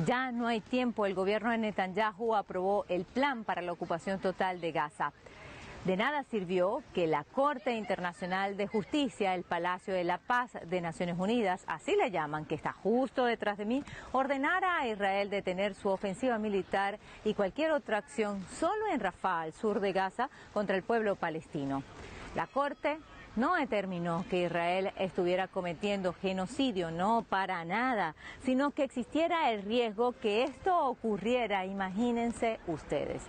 Ya no hay tiempo. El gobierno de Netanyahu aprobó el plan para la ocupación total de Gaza. De nada sirvió que la Corte Internacional de Justicia, el Palacio de la Paz de Naciones Unidas, así le llaman, que está justo detrás de mí, ordenara a Israel detener su ofensiva militar y cualquier otra acción solo en Rafah, al sur de Gaza, contra el pueblo palestino. La Corte no determinó que Israel estuviera cometiendo genocidio, no para nada, sino que existiera el riesgo que esto ocurriera, imagínense ustedes.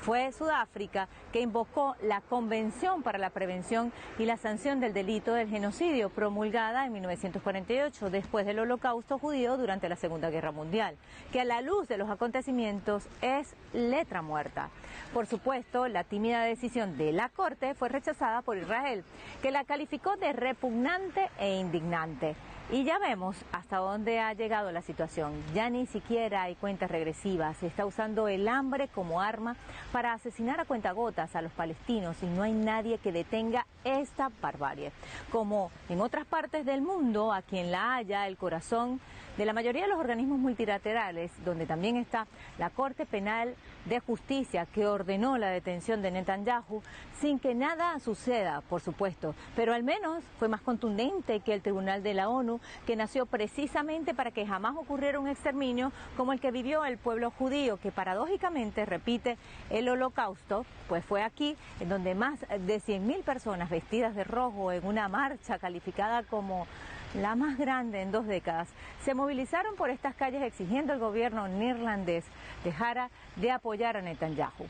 Fue Sudáfrica que invocó la Convención para la Prevención y la Sanción del Delito del Genocidio, promulgada en 1948, después del Holocausto judío durante la Segunda Guerra Mundial, que a la luz de los acontecimientos es letra muerta. Por supuesto, la tímida decisión de la Corte fue rechazada por Israel, que la calificó de repugnante e indignante. Y ya vemos hasta dónde ha llegado la situación. Ya ni siquiera hay cuentas regresivas. Se está usando el hambre como arma para asesinar a cuentagotas a los palestinos y no hay nadie que detenga esta barbarie. Como en otras partes del mundo, aquí en La Haya, el corazón de la mayoría de los organismos multilaterales, donde también está la Corte Penal de Justicia, que ordenó la detención de Netanyahu sin que nada suceda, por supuesto, pero al menos fue más contundente que el Tribunal de la ONU, que nació precisamente para que jamás ocurriera un exterminio como el que vivió el pueblo judío, que paradójicamente repite el Holocausto, pues fue aquí en donde más de 100.000 personas vestidas de rojo en una marcha calificada como la más grande en 2 décadas, se movilizaron por estas calles exigiendo al gobierno neerlandés dejara de apoyar a Netanyahu.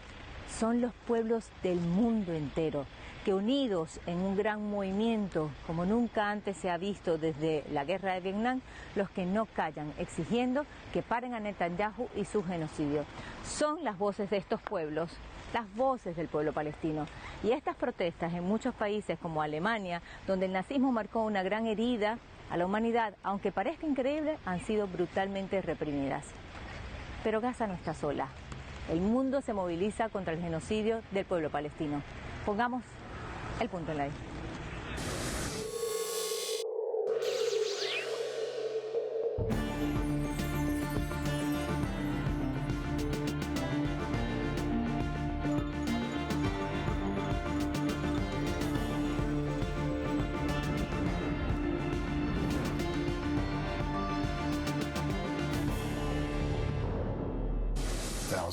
Son los pueblos del mundo entero que, unidos en un gran movimiento como nunca antes se ha visto desde la guerra de Vietnam, los que no callan, exigiendo que paren a Netanyahu y su genocidio. Son las voces de estos pueblos, las voces del pueblo palestino. Y estas protestas en muchos países como Alemania, donde el nazismo marcó una gran herida a la humanidad, aunque parezca increíble, han sido brutalmente reprimidas. Pero Gaza no está sola. El mundo se moviliza contra el genocidio del pueblo palestino. Pongamos el punto en la I.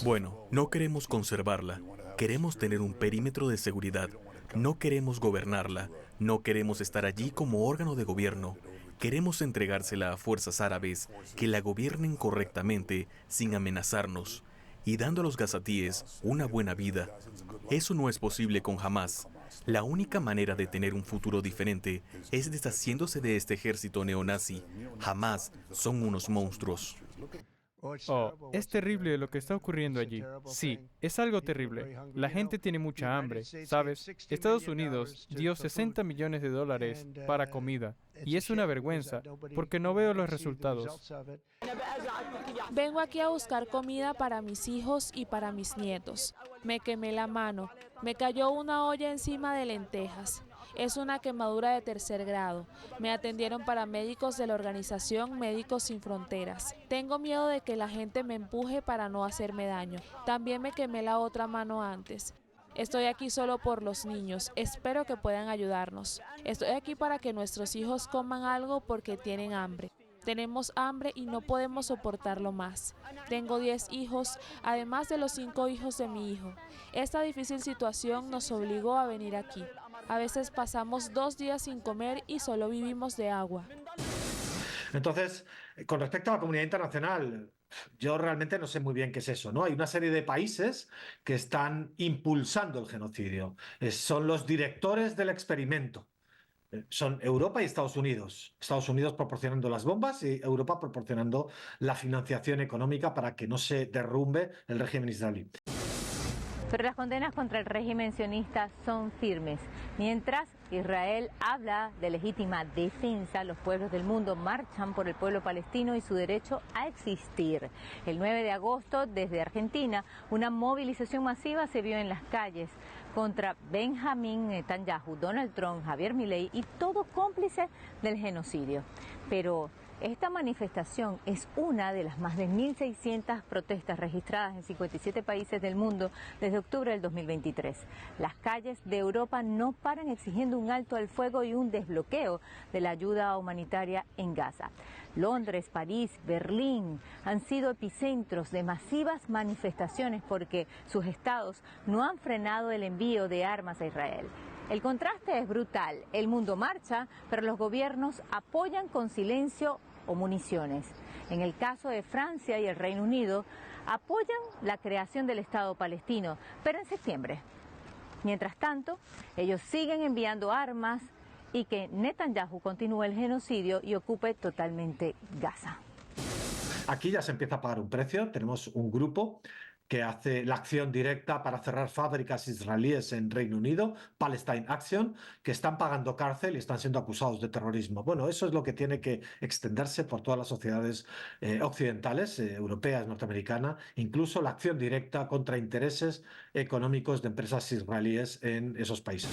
Bueno, no queremos conservarla, queremos tener un perímetro de seguridad, no queremos gobernarla, no queremos estar allí como órgano de gobierno, queremos entregársela a fuerzas árabes que la gobiernen correctamente sin amenazarnos y dando a los gazatíes una buena vida. Eso no es posible con Hamás. La única manera de tener un futuro diferente es deshaciéndose de este ejército neonazi. Hamás son unos monstruos. Oh, es terrible lo que está ocurriendo allí. Sí, es algo terrible. La gente tiene mucha hambre, ¿sabes? Estados Unidos dio $60 millones para comida. Y es una vergüenza, porque no veo los resultados. Vengo aquí a buscar comida para mis hijos y para mis nietos. Me quemé la mano. Me cayó una olla encima de lentejas. Es una quemadura de 3er grado. Me atendieron paramédicos de la organización Médicos Sin Fronteras. Tengo miedo de que la gente me empuje para no hacerme daño. También me quemé la otra mano antes. Estoy aquí solo por los niños. Espero que puedan ayudarnos. Estoy aquí para que nuestros hijos coman algo porque tienen hambre. Tenemos hambre y no podemos soportarlo más. Tengo 10 hijos, además de los 5 hijos de mi hijo. Esta difícil situación nos obligó a venir aquí. A veces pasamos 2 días sin comer y solo vivimos de agua. Entonces, con respecto a la comunidad internacional, yo realmente no sé muy bien qué es eso, ¿no? Hay una serie de países que están impulsando el genocidio. Son los directores del experimento. Son Europa y Estados Unidos. Estados Unidos proporcionando las bombas y Europa proporcionando la financiación económica para que no se derrumbe el régimen israelí. Pero las condenas contra el régimen sionista son firmes, mientras Israel habla de legítima defensa. Los pueblos del mundo marchan por el pueblo palestino y su derecho a existir. El 9 de agosto, desde Argentina, una movilización masiva se vio en las calles contra Benjamín Netanyahu, Donald Trump, Javier Milei y todo cómplice del genocidio. Pero esta manifestación es una de las más de 1.600 protestas registradas en 57 países del mundo desde octubre del 2023. Las calles de Europa no paran exigiendo un alto al fuego y un desbloqueo de la ayuda humanitaria en Gaza. Londres, París, Berlín han sido epicentros de masivas manifestaciones porque sus estados no han frenado el envío de armas a Israel. El contraste es brutal. El mundo marcha, pero los gobiernos apoyan con silencio o municiones. En el caso de Francia y el Reino Unido, apoyan la creación del Estado palestino, pero en septiembre. Mientras tanto, ellos siguen enviando armas y que Netanyahu continúe el genocidio y ocupe totalmente Gaza. Aquí ya se empieza a pagar un precio. Tenemos un grupo que hace la acción directa para cerrar fábricas israelíes en Reino Unido, Palestine Action, que están pagando cárcel y están siendo acusados de terrorismo. Bueno, eso es lo que tiene que extenderse por todas las sociedades occidentales, europeas, norteamericanas, incluso la acción directa contra intereses económicos de empresas israelíes en esos países.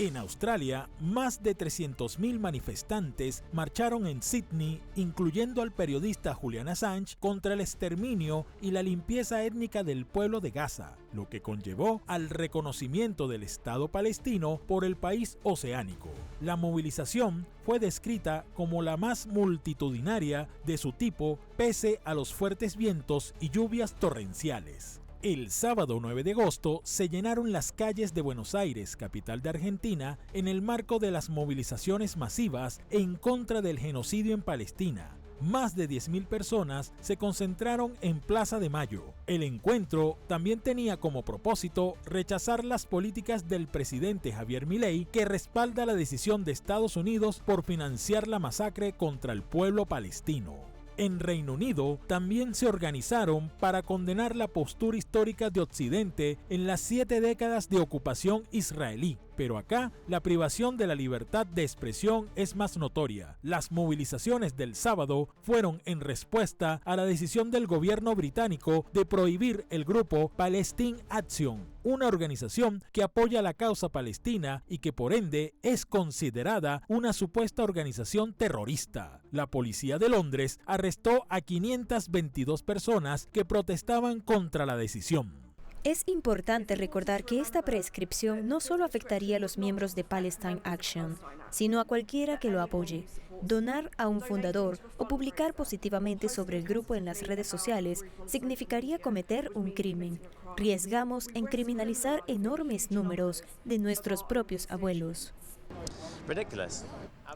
En Australia, más de 300.000 manifestantes marcharon en Sydney, incluyendo al periodista Julian Assange, contra el exterminio y la limpieza étnica del pueblo de Gaza, lo que conllevó al reconocimiento del Estado palestino por el país oceánico. La movilización fue descrita como la más multitudinaria de su tipo, pese a los fuertes vientos y lluvias torrenciales. El sábado 9 de agosto se llenaron las calles de Buenos Aires, capital de Argentina, en el marco de las movilizaciones masivas en contra del genocidio en Palestina. Más de 10.000 personas se concentraron en Plaza de Mayo. El encuentro también tenía como propósito rechazar las políticas del presidente Javier Milei, que respalda la decisión de Estados Unidos por financiar la masacre contra el pueblo palestino. En Reino Unido también se organizaron para condenar la postura histórica de Occidente en las 7 décadas de ocupación israelí. Pero acá, la privación de la libertad de expresión es más notoria. Las movilizaciones del sábado fueron en respuesta a la decisión del gobierno británico de prohibir el grupo Palestine Action, una organización que apoya la causa palestina y que por ende es considerada una supuesta organización terrorista. La policía de Londres arrestó a 522 personas que protestaban contra la decisión. Es importante recordar que esta prescripción no solo afectaría a los miembros de Palestine Action, sino a cualquiera que lo apoye. Donar a un fundador o publicar positivamente sobre el grupo en las redes sociales significaría cometer un crimen. Riesgamos en criminalizar enormes números de nuestros propios abuelos.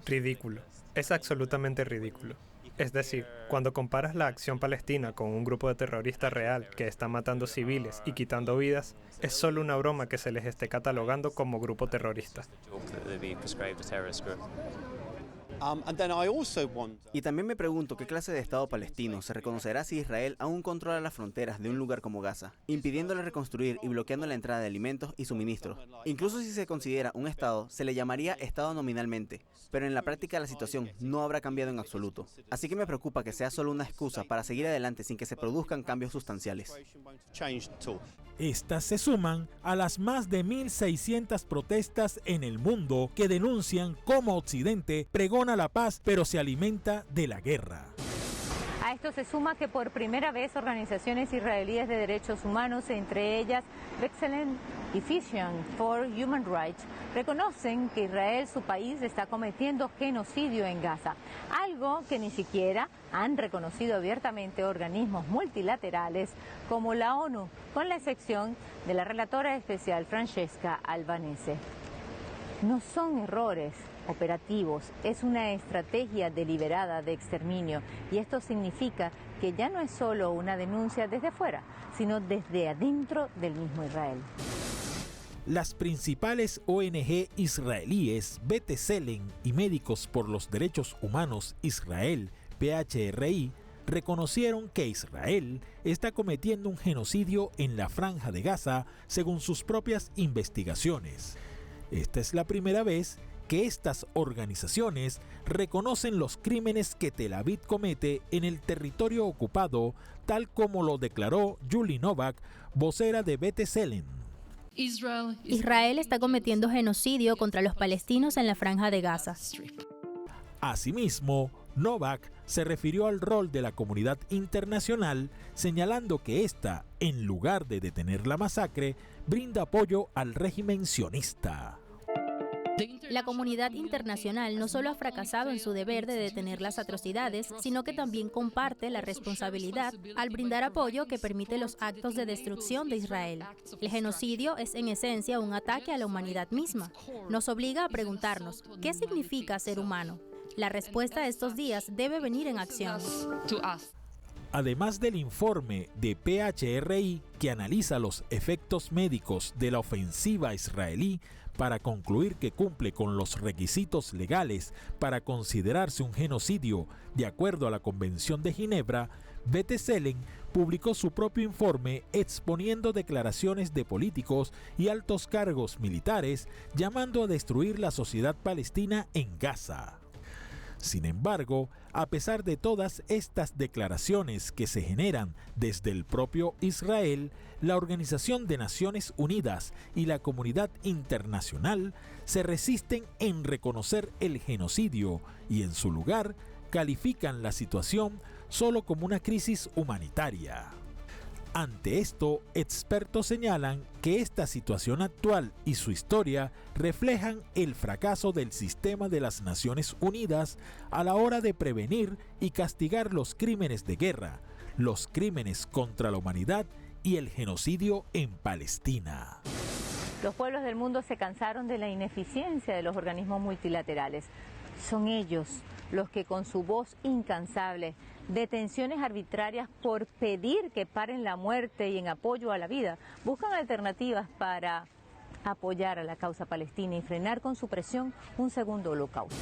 Ridículo. Es absolutamente ridículo. Es decir, cuando comparas la acción palestina con un grupo de terroristas real que está matando civiles y quitando vidas, es solo una broma que se les esté catalogando como grupo terrorista. Y también me pregunto qué clase de Estado palestino se reconocerá si Israel aún controla las fronteras de un lugar como Gaza, impidiéndole reconstruir y bloqueando la entrada de alimentos y suministros. Incluso si se considera un Estado, se le llamaría Estado nominalmente, pero en la práctica la situación no habrá cambiado en absoluto. Así que me preocupa que sea solo una excusa para seguir adelante sin que se produzcan cambios sustanciales. Estas se suman a las más de 1.600 protestas en el mundo que denuncian cómo Occidente pregona la paz pero se alimenta de la guerra. A esto se suma que por primera vez organizaciones israelíes de derechos humanos, entre ellas B'Tselem y Vision for Human Rights, reconocen que Israel, su país, está cometiendo genocidio en Gaza, algo que ni siquiera han reconocido abiertamente organismos multilaterales como la ONU, con la excepción de la relatora especial Francesca Albanese. No son errores operativos, es una estrategia deliberada de exterminio, y esto significa que ya no es solo una denuncia desde fuera, sino desde adentro del mismo Israel. Las principales ONG israelíes, B'Tselem y Médicos por los Derechos Humanos Israel, PHRI, reconocieron que Israel está cometiendo un genocidio en la Franja de Gaza según sus propias investigaciones. Esta es la primera vez que estas organizaciones reconocen los crímenes que Tel Aviv comete en el territorio ocupado, tal como lo declaró Julie Novak, vocera de B'Tselem. Israel está cometiendo genocidio contra los palestinos en la Franja de Gaza. Asimismo, Novak se refirió al rol de la comunidad internacional, señalando que ésta, en lugar de detener la masacre, brinda apoyo al régimen sionista. La comunidad internacional no solo ha fracasado en su deber de detener las atrocidades, sino que también comparte la responsabilidad al brindar apoyo que permite los actos de destrucción de Israel. El genocidio es en esencia un ataque a la humanidad misma. Nos obliga a preguntarnos, ¿qué significa ser humano? La respuesta a estos días debe venir en acción. Además del informe de PHRI que analiza los efectos médicos de la ofensiva israelí para concluir que cumple con los requisitos legales para considerarse un genocidio de acuerdo a la Convención de Ginebra, B'Tselem publicó su propio informe exponiendo declaraciones de políticos y altos cargos militares llamando a destruir la sociedad palestina en Gaza. Sin embargo, a pesar de todas estas declaraciones que se generan desde el propio Israel, la Organización de Naciones Unidas y la comunidad internacional se resisten en reconocer el genocidio y en su lugar califican la situación solo como una crisis humanitaria. Ante esto, expertos señalan que esta situación actual y su historia reflejan el fracaso del sistema de las Naciones Unidas a la hora de prevenir y castigar los crímenes de guerra, los crímenes contra la humanidad y el genocidio en Palestina. Los pueblos del mundo se cansaron de la ineficiencia de los organismos multilaterales. Son ellos los que con su voz incansable, detenciones arbitrarias por pedir que paren la muerte y en apoyo a la vida, buscan alternativas para apoyar a la causa palestina y frenar con su presión un segundo holocausto.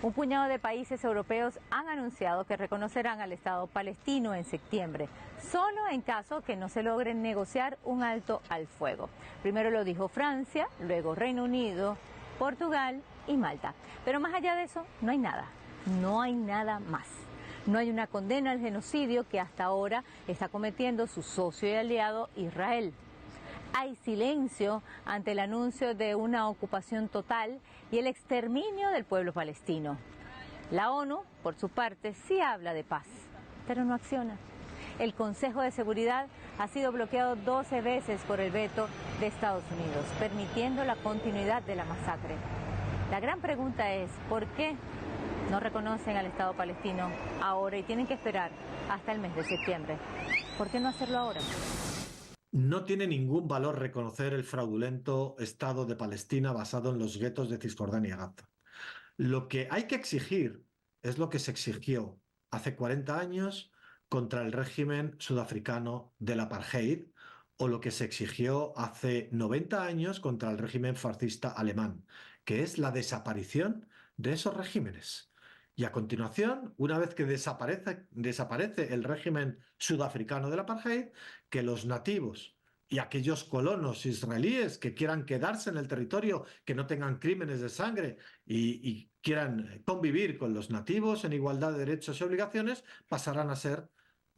Un puñado de países europeos han anunciado que reconocerán al Estado palestino en septiembre, solo en caso que no se logre negociar un alto al fuego. Primero lo dijo Francia, luego Reino Unido, Portugal y Malta. Pero más allá de eso, no hay nada. No hay nada más. No hay una condena al genocidio que hasta ahora está cometiendo su socio y aliado Israel. Hay silencio ante el anuncio de una ocupación total y el exterminio del pueblo palestino. La ONU, por su parte, sí habla de paz, pero no acciona. El Consejo de Seguridad ha sido bloqueado 12 veces por el veto de Estados Unidos, permitiendo la continuidad de la masacre. La gran pregunta es, ¿por qué no reconocen al Estado palestino ahora y tienen que esperar hasta el mes de septiembre? ¿Por qué no hacerlo ahora? No tiene ningún valor reconocer el fraudulento Estado de Palestina basado en los guetos de Cisjordania y Gaza. Lo que hay que exigir es lo que se exigió hace 40 años contra el régimen sudafricano del apartheid o lo que se exigió hace 90 años contra el régimen fascista alemán, que es la desaparición de esos regímenes. Y a continuación, una vez que desaparece el régimen sudafricano del apartheid, que los nativos y aquellos colonos israelíes que quieran quedarse en el territorio, que no tengan crímenes de sangre y quieran convivir con los nativos en igualdad de derechos y obligaciones, pasarán a ser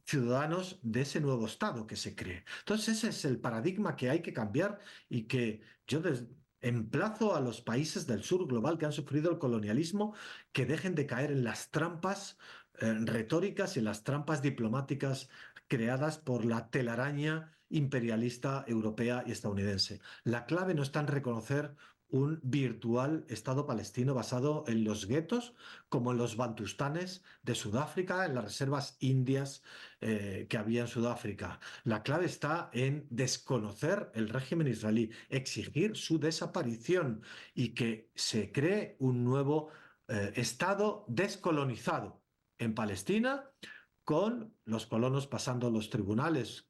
ciudadanos de ese nuevo Estado que se cree. Entonces ese es el paradigma que hay que cambiar y que yo emplazo a los países del sur global que han sufrido el colonialismo que dejen de caer en las trampas retóricas y en las trampas diplomáticas creadas por la telaraña imperialista europea y estadounidense. La clave no está en reconocer un virtual Estado palestino basado en los guetos, como en los bantustanes de Sudáfrica, en las reservas indias que había en Sudáfrica. La clave está en desconocer el régimen israelí, exigir su desaparición y que se cree un nuevo Estado descolonizado en Palestina, con los colonos pasando los tribunales,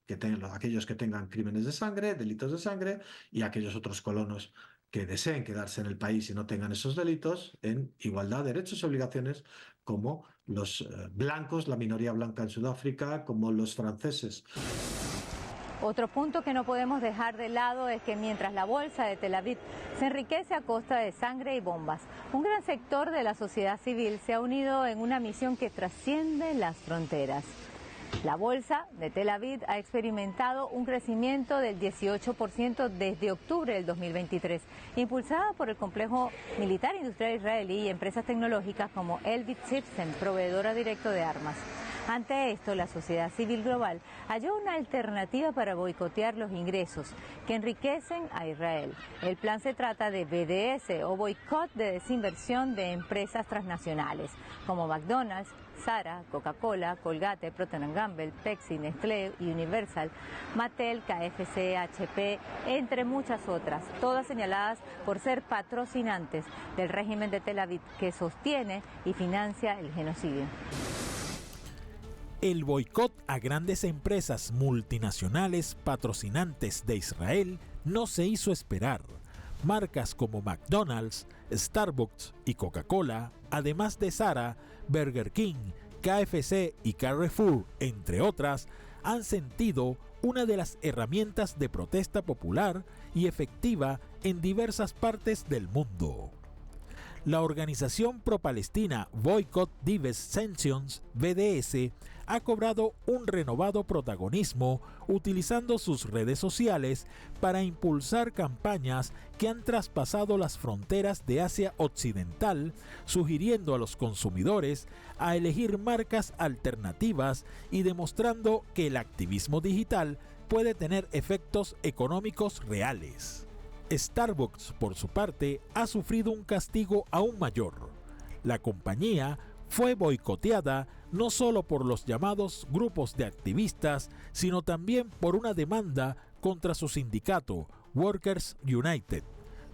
aquellos que tengan crímenes de sangre, delitos de sangre, y aquellos otros colonos que deseen quedarse en el país y no tengan esos delitos, en igualdad de derechos y obligaciones, como los blancos, la minoría blanca en Sudáfrica, como los franceses. Otro punto que no podemos dejar de lado es que mientras la bolsa de Tel Aviv se enriquece a costa de sangre y bombas, un gran sector de la sociedad civil se ha unido en una misión que trasciende las fronteras. La bolsa de Tel Aviv ha experimentado un crecimiento del 18% desde octubre del 2023, impulsada por el complejo militar industrial israelí y empresas tecnológicas como Elbit Systems, proveedora directo de armas. Ante esto, la sociedad civil global halló una alternativa para boicotear los ingresos que enriquecen a Israel. El plan se trata de BDS, o boicot de desinversión de empresas transnacionales, como McDonald's, Zara, Coca-Cola, Colgate, Procter & Gamble, Pepsi, Nestlé, Universal, Mattel, KFC, HP, entre muchas otras, todas señaladas por ser patrocinantes del régimen de Tel Aviv que sostiene y financia el genocidio. El boicot a grandes empresas multinacionales patrocinantes de Israel no se hizo esperar. Marcas como McDonald's, Starbucks y Coca-Cola, además de Zara, Burger King, KFC y Carrefour, entre otras, han sentido una de las herramientas de protesta popular y efectiva en diversas partes del mundo. La organización pro-palestina Boycott Divest Sanctions, BDS, ha cobrado un renovado protagonismo utilizando sus redes sociales para impulsar campañas que han traspasado las fronteras de Asia Occidental, sugiriendo a los consumidores a elegir marcas alternativas y demostrando que el activismo digital puede tener efectos económicos reales. Starbucks, por su parte, ha sufrido un castigo aún mayor. La compañía fue boicoteada no solo por los llamados grupos de activistas, sino también por una demanda contra su sindicato, Workers United,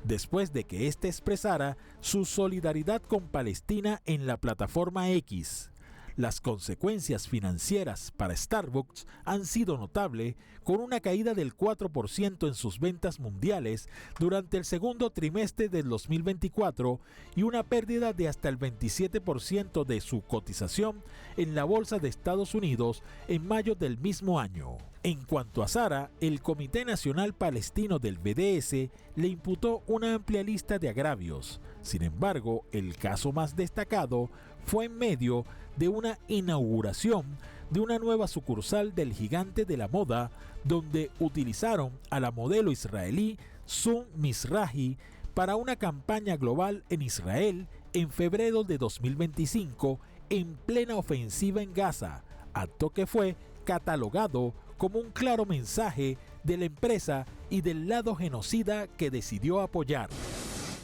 después de que éste expresara su solidaridad con Palestina en la plataforma X. Las consecuencias financieras para Starbucks han sido notables, con una caída del 4% en sus ventas mundiales durante el segundo trimestre del 2024 y una pérdida de hasta el 27% de su cotización en la Bolsa de Estados Unidos en mayo del mismo año. En cuanto a Zara, el Comité Nacional Palestino del BDS le imputó una amplia lista de agravios. Sin embargo, el caso más destacado fue en medio de una inauguración de una nueva sucursal del gigante de la moda, donde utilizaron a la modelo israelí Sun Mizrahi para una campaña global en Israel en febrero de 2025, en plena ofensiva en Gaza, acto que fue catalogado como un claro mensaje de la empresa y del lado genocida que decidió apoyar.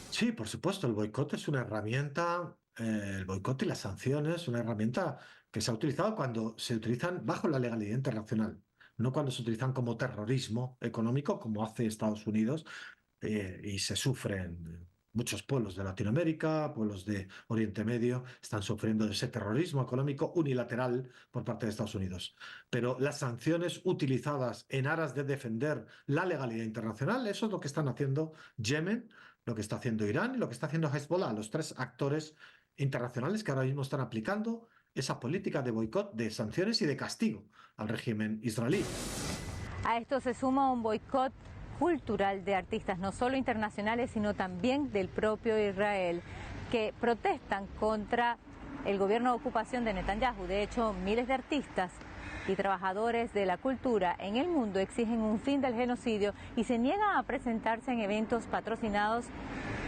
Sí, por supuesto, el boicot es una herramienta, el boicot y las sanciones, una herramienta que se ha utilizado cuando se utilizan bajo la legalidad internacional, no cuando se utilizan como terrorismo económico, como hace Estados Unidos, y se sufren. Muchos pueblos de Latinoamérica, pueblos de Oriente Medio, están sufriendo ese terrorismo económico unilateral por parte de Estados Unidos. Pero las sanciones utilizadas en aras de defender la legalidad internacional, eso es lo que están haciendo Yemen, lo que está haciendo Irán y lo que está haciendo Hezbollah, los tres actores internacionales que ahora mismo están aplicando esa política de boicot, de sanciones y de castigo al régimen israelí. A esto se suma un boicot cultural de artistas, no solo internacionales, sino también del propio Israel, que protestan contra el gobierno de ocupación de Netanyahu. De hecho, miles de artistas y trabajadores de la cultura en el mundo exigen un fin del genocidio y se niegan a presentarse en eventos patrocinados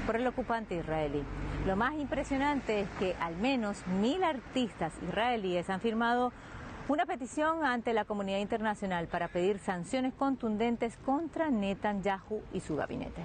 por el ocupante israelí. Lo más impresionante es que al menos 1.000 artistas israelíes han firmado una petición ante la comunidad internacional para pedir sanciones contundentes contra Netanyahu y su gabinete.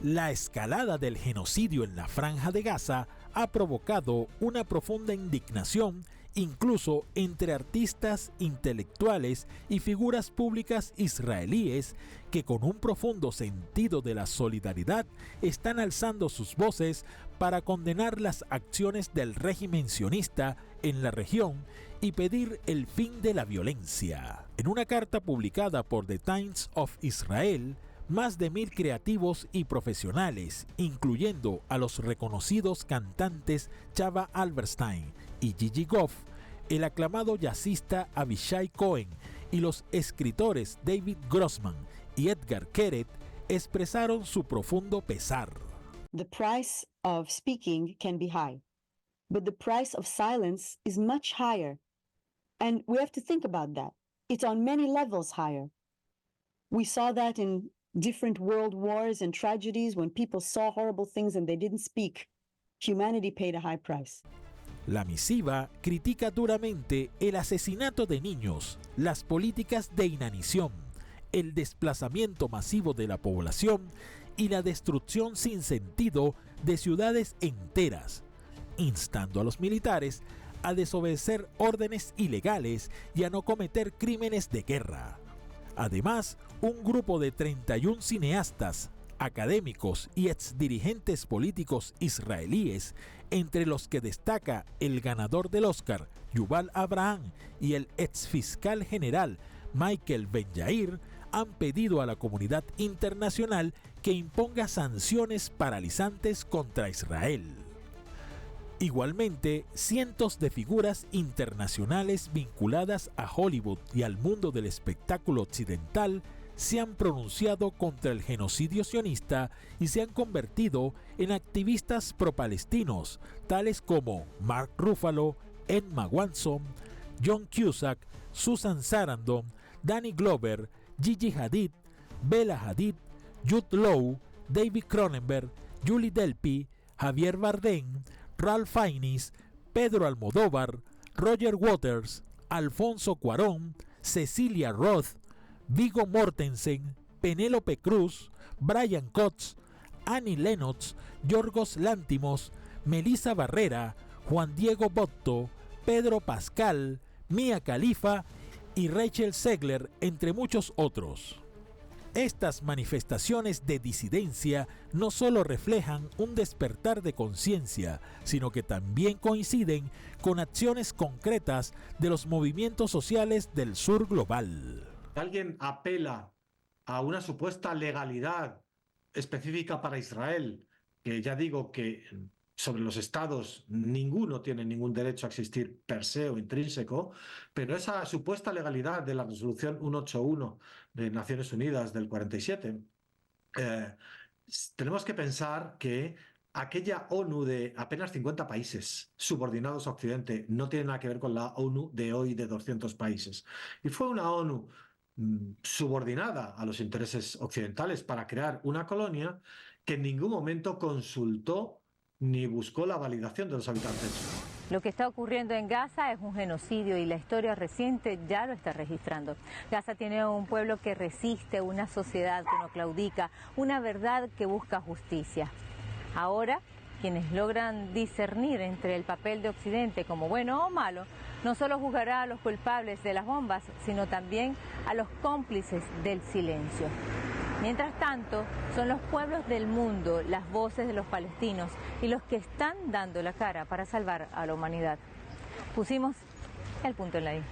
La escalada del genocidio en la Franja de Gaza ha provocado una profunda indignación incluso entre artistas, intelectuales y figuras públicas israelíes que con un profundo sentido de la solidaridad están alzando sus voces para condenar las acciones del régimen sionista en la región y pedir el fin de la violencia. En una carta publicada por The Times of Israel, más de 1,000 creativos y profesionales, incluyendo a los reconocidos cantantes Chava Alberstein y Gigi Goff, el aclamado jazzista Avishai Cohen y los escritores David Grossman y Edgar Keret, expresaron su profundo pesar. The price of speaking can be high, but the price of silence is much higher. And we have to think about that. It's on many levels higher. We saw that in different world wars and tragedies when people saw horrible things and they didn't speak. Humanity paid a high price. La misiva critica duramente el asesinato de niños, las políticas de inanición, el desplazamiento masivo de la población y la destrucción sin sentido de ciudades enteras, instando a los militares a desobedecer órdenes ilegales y a no cometer crímenes de guerra. Además, un grupo de 31 cineastas, académicos y exdirigentes políticos israelíes, entre los que destaca el ganador del Oscar, Yuval Abraham, y el exfiscal general Michael Ben Yair, han pedido a la comunidad internacional que imponga sanciones paralizantes contra Israel. Igualmente, cientos de figuras internacionales vinculadas a Hollywood y al mundo del espectáculo occidental se han pronunciado contra el genocidio sionista y se han convertido en activistas pro-palestinos, tales como Mark Ruffalo, Emma Watson, John Cusack, Susan Sarandon, Danny Glover, Gigi Hadid, Bella Hadid, Jude Law, David Cronenberg, Julie Delpy, Javier Bardem, Ralph Fiennes, Pedro Almodóvar, Roger Waters, Alfonso Cuarón, Cecilia Roth, Viggo Mortensen, Penélope Cruz, Brian Cox, Annie Lennox, Yorgos Lanthimos, Melissa Barrera, Juan Diego Botto, Pedro Pascal, Mia Khalifa y Rachel Zegler, entre muchos otros. Estas manifestaciones de disidencia no solo reflejan un despertar de conciencia, sino que también coinciden con acciones concretas de los movimientos sociales del sur global. Alguien apela a una supuesta legalidad específica para Israel, que ya digo que sobre los estados ninguno tiene ningún derecho a existir per se o intrínseco, pero esa supuesta legalidad de la resolución 181 de Naciones Unidas del 47, tenemos que pensar que aquella ONU de apenas 50 países subordinados a Occidente no tiene nada que ver con la ONU de hoy de 200 países. Y fue una ONU subordinada a los intereses occidentales para crear una colonia que en ningún momento consultó ni buscó la validación de los habitantes. Lo que está ocurriendo en Gaza es un genocidio y la historia reciente ya lo está registrando. Gaza tiene un pueblo que resiste, una sociedad que no claudica, una verdad que busca justicia. Ahora, quienes logran discernir entre el papel de Occidente como bueno o malo, no solo juzgará a los culpables de las bombas, sino también a los cómplices del silencio. Mientras tanto, son los pueblos del mundo las voces de los palestinos y los que están dando la cara para salvar a la humanidad. Pusimos el punto en la I.